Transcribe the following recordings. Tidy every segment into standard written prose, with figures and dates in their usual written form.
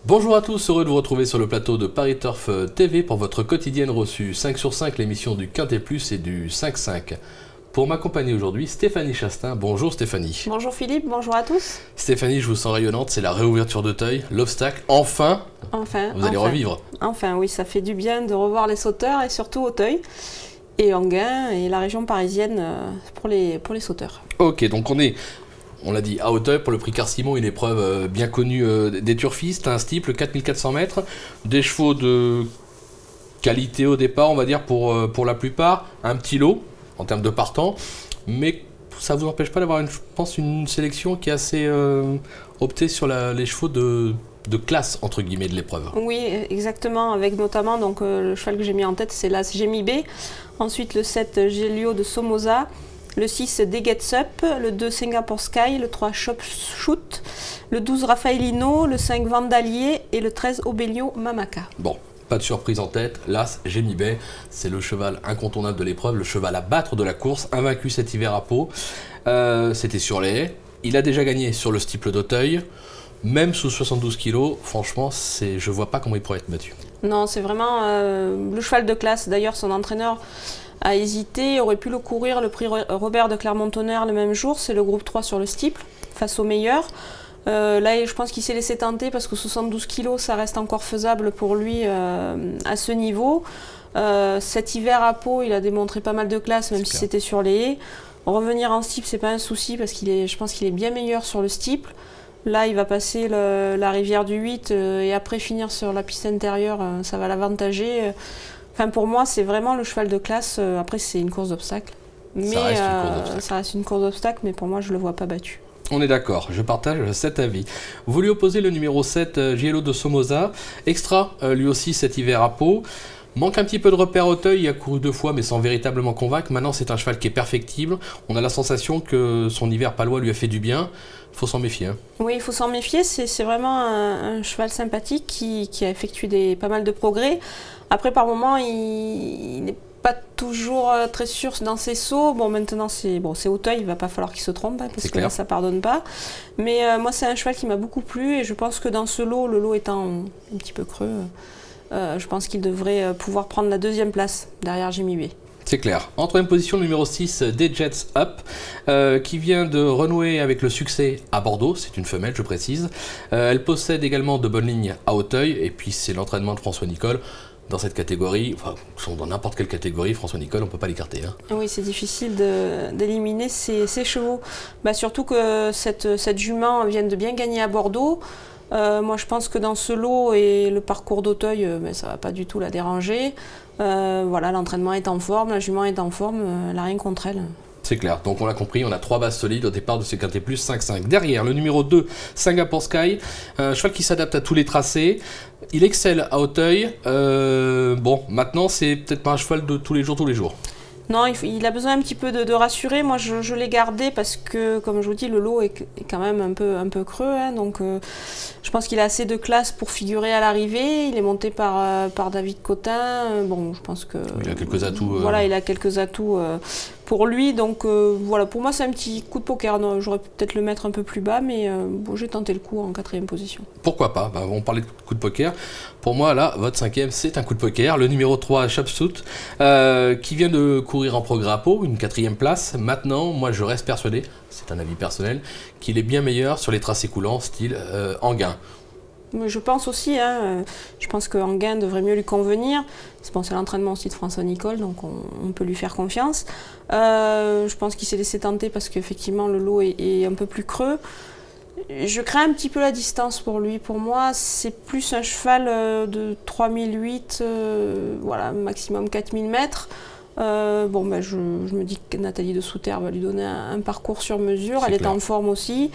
Bonjour à tous, heureux de vous retrouver sur le plateau de Paris Turf TV pour votre quotidienne reçue 5 sur 5, l'émission du Quintet Plus et du 5-5. Pour m'accompagner aujourd'hui, Stéphanie Chastain. Bonjour Stéphanie. Bonjour Philippe, bonjour à tous. Stéphanie, je vous sens rayonnante, c'est la réouverture d'Auteuil, l'obstacle, enfin, vous allez revivre. Enfin, oui, ça fait du bien de revoir les sauteurs et surtout Auteuil et Enghien et la région parisienne pour les sauteurs. Ok, donc on l'a dit, à Auteuil pour le prix Carsimon, une épreuve bien connue des turfistes, un steeple 4400 mètres, des chevaux de qualité au départ, on va dire pour la plupart, un petit lot en termes de partants, mais ça ne vous empêche pas d'avoir, je pense, une sélection qui est assez optée sur les chevaux de classe, entre guillemets, de l'épreuve. Oui, exactement, avec notamment donc, le cheval que j'ai mis en tête, c'est l'As Gémibé, ensuite le 7 Gélio de Somoza, le 6 Degets Up, le 2 Singapore Sky, le 3 Shop Shoot, le 12 Raffaellino, le 5 Vandalier et le 13 Obelio Mamaka. Bon, pas de surprise en tête, l'As Gémibé, c'est le cheval incontournable de l'épreuve, le cheval à battre de la course, invaincu cet hiver à Pau. C'était sur les haies, il a déjà gagné sur le steeple d'Auteuil, même sous 72 kg, franchement, je vois pas comment il pourrait être battu. Non, c'est vraiment le cheval de classe, d'ailleurs son entraîneur a hésité, aurait pu le courir le prix Robert de Clermont-Tonnerre le même jour, c'est le groupe 3 sur le steeple, face au meilleur. Là, je pense qu'il s'est laissé tenter parce que 72 kg, ça reste encore faisable pour lui à ce niveau. Cet hiver à Pau, il a démontré pas mal de classe, même si c'était sur les haies. Revenir en steeple, c'est pas un souci parce je pense qu'il est bien meilleur sur le steeple. Là, il va passer la rivière du 8 et après finir sur la piste intérieure, ça va l'avantager. Enfin, pour moi, c'est vraiment le cheval de classe. Après, c'est une course d'obstacle. Ça reste une course d'obstacle, mais pour moi, je ne le vois pas battu. On est d'accord, je partage cet avis. Vous lui opposez le numéro 7, Gélio de Somoza. Extra, lui aussi, cet hiver à Pau. Manque un petit peu de repère Auteuil, il a couru 2 fois mais sans véritablement convaincre. Maintenant c'est un cheval qui est perfectible. On a la sensation que son hiver palois lui a fait du bien. Il faut s'en méfier. Hein. Oui, il faut s'en méfier. C'est vraiment un cheval sympathique qui a effectué pas mal de progrès. Après par moment il n'est pas toujours très sûr dans ses sauts. Bon maintenant c'est Auteuil, il va pas falloir qu'il se trompe hein, parce que là ça pardonne pas. Mais moi c'est un cheval qui m'a beaucoup plu et je pense que dans ce lot, le lot étant un petit peu creux, je pense qu'il devrait pouvoir prendre la 2e place derrière Gémibé. C'est clair. En 3e position, le numéro 6, Degets Up, qui vient de renouer avec le succès à Bordeaux. C'est une femelle, je précise. Elle possède également de bonnes lignes à Auteuil. Et puis, c'est l'entraînement de François Nicole. Dans cette catégorie, enfin, dans n'importe quelle catégorie, François Nicole, on ne peut pas l'écarter. Hein. Oui, c'est difficile d'éliminer ces chevaux. Surtout que cette jument vient de bien gagner à Bordeaux. Moi, je pense que dans ce lot et le parcours d'Auteuil, ça ne va pas du tout la déranger. Voilà, l'entraînement est en forme, la jument est en forme, elle n'a rien contre elle. C'est clair, donc on l'a compris, on a 3 bases solides au départ de ce Quintet Plus 5-5. Derrière, le numéro 2, Singapore Sky, un cheval qui s'adapte à tous les tracés. Il excelle à Auteuil. Bon, maintenant, c'est peut-être pas un cheval de tous les jours. Non, il a besoin un petit peu de rassurer. Moi, je l'ai gardé parce que, comme je vous dis, le lot est quand même un peu creux. Hein, donc, je pense qu'il a assez de classe pour figurer à l'arrivée. Il est monté par David Cotin. Bon, je pense que... Il a quelques atouts. Voilà, il a quelques atouts pour lui. Donc, voilà, pour moi, c'est un petit coup de poker. J'aurais peut-être le mettre un peu plus bas, mais bon, j'ai tenté le coup en 4e position. Pourquoi pas? On parlait de coup de poker. Pour moi, là, votre 5e, c'est un coup de poker. Le numéro 3, Shopsuit, qui vient de courir en progrès à Pau, une 4e place. Maintenant, moi, je reste persuadé, c'est un avis personnel, qu'il est bien meilleur sur les tracés coulants, style Enghien. Je pense aussi, hein, je pense que Enghien devrait mieux lui convenir. C'est l'entraînement aussi de François Nicole, donc on peut lui faire confiance. Je pense qu'il s'est laissé tenter parce qu'effectivement, le lot est un peu plus creux. Je crains un petit peu la distance pour lui. Pour moi, c'est plus un cheval de 3008, voilà, maximum 4000 mètres. Je me dis que Nathalie de Souter va lui donner un parcours sur mesure. Elle est en forme aussi.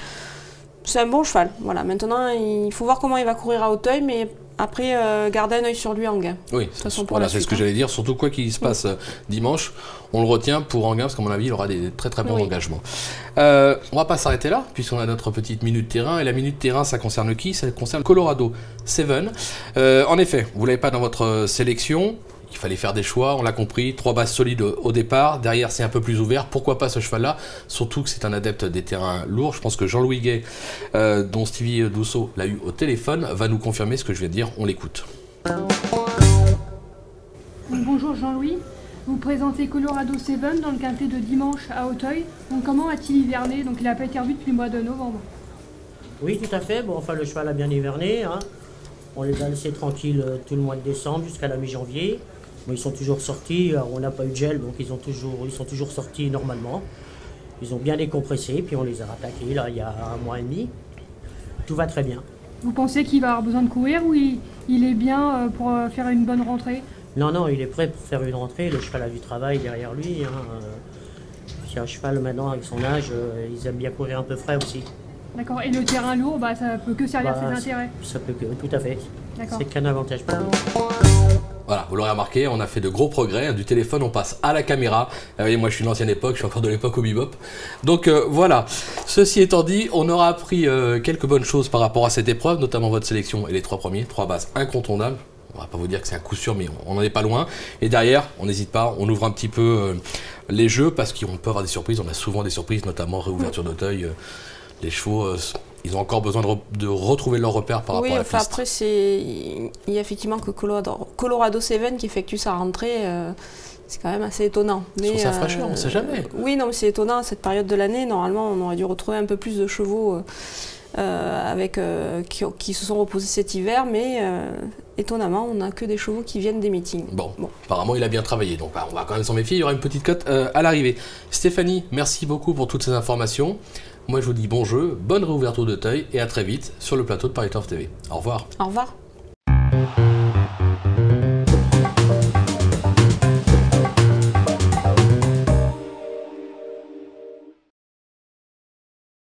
C'est un bon cheval. Voilà. Maintenant, il faut voir comment il va courir à Auteuil, mais après, garder un œil sur lui, Enghien. Oui, voilà, c'est ce que j'allais dire. Surtout quoi qu'il se passe dimanche, on le retient pour Enghien, parce qu'à mon avis, il aura des très très bons engagements. On va pas s'arrêter là, puisqu'on a notre petite minute terrain. Et la minute terrain, ça concerne qui? Ça concerne Colorado 7. En effet, vous l'avez pas dans votre sélection. il fallait faire des choix, on l'a compris, 3 bases solides au départ, derrière c'est un peu plus ouvert, pourquoi pas ce cheval-là, surtout que c'est un adepte des terrains lourds. Je pense que Jean-Louis Gay, dont Stevie Dousseau l'a eu au téléphone, va nous confirmer ce que je viens de dire, on l'écoute. Bonjour Jean-Louis, vous présentez Colorado 7 dans le quintet de dimanche à Auteuil. Donc comment a-t-il hiverné? Donc il n'a pas été revu depuis le mois de novembre. Oui, tout à fait. Bon, enfin, le cheval a bien hiverné, hein. On les a laissés tranquilles tout le mois de décembre jusqu'à la mi-janvier. Bon, ils sont toujours sortis, on n'a pas eu de gel, donc ils sont toujours sortis normalement. Ils ont bien décompressé, puis on les a rattaqués là, il y a 1 mois et demi. Tout va très bien. Vous pensez qu'il va avoir besoin de courir ou il est bien pour faire une bonne rentrée? Non, non, il est prêt pour faire une rentrée. Le cheval a du travail derrière lui, hein. Si un cheval maintenant avec son âge, ils aiment bien courir un peu frais aussi. D'accord, et le terrain lourd, bah, ça peut que servir ses intérêts. Ça peut que, tout à fait. D'accord. C'est qu'un avantage pour nous. Voilà, vous l'aurez remarqué, on a fait de gros progrès. Du téléphone, on passe à la caméra. Vous voyez, moi, je suis de l'ancienne époque, je suis encore de l'époque au bebop. Donc voilà, ceci étant dit, on aura appris quelques bonnes choses par rapport à cette épreuve, notamment votre sélection et les 3 premiers, 3 bases incontournables. On va pas vous dire que c'est un coup sûr, mais on n'en est pas loin. Et derrière, on n'hésite pas, on ouvre un petit peu les jeux, parce qu'on peut avoir des surprises. On a souvent des surprises, notamment réouverture d'Auteuil. Les chevaux, ils ont encore besoin de retrouver leur repère par rapport à la piste. Après, il y a effectivement que Colorado 7 qui effectue sa rentrée, c'est quand même assez étonnant. Mais, sur sa fraîcheur, on ne sait jamais. Oui, non, mais c'est étonnant, à cette période de l'année, normalement, on aurait dû retrouver un peu plus de chevaux qui se sont reposés cet hiver, mais étonnamment, on n'a que des chevaux qui viennent des meetings. Bon, apparemment, il a bien travaillé, donc on va quand même s'en méfier, il y aura une petite cote à l'arrivée. Stéphanie, merci beaucoup pour toutes ces informations. Moi, je vous dis bon jeu, bonne réouverture d'Auteuil et à très vite sur le plateau de Paris Turf TV. Au revoir. Au revoir.